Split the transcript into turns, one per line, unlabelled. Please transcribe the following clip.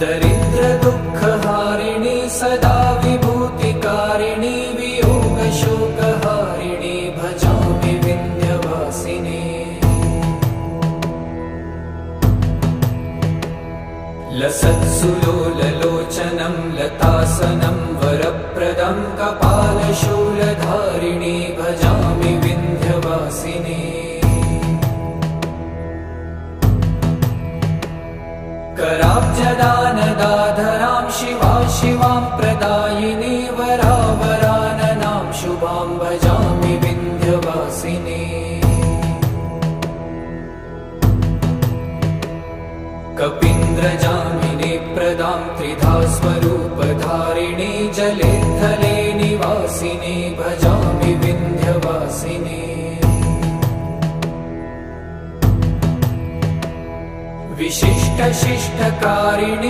दरिद्रदुःखहारिणी सदा विभूतिकारिणी वियोगशोकहारिणी भजामि विन्ध्यवासिनी। लसत्सुलोललोचनं लतासनं वरप्रदं कपालशूलधारिणी भजामि विन्ध्यवासिनी। कराब्जदानदाधरां शिवा शिवां प्रदायिनी वरावराननां शुभां भजामि विन्ध्यवासिनी। कपीन्द्रजामिनी प्रदां त्रिधा स्वरूपधारिणी जले थले निवासिनी भजामि विन्ध्यवासिनी। विशिष्टशिष्टकारिणी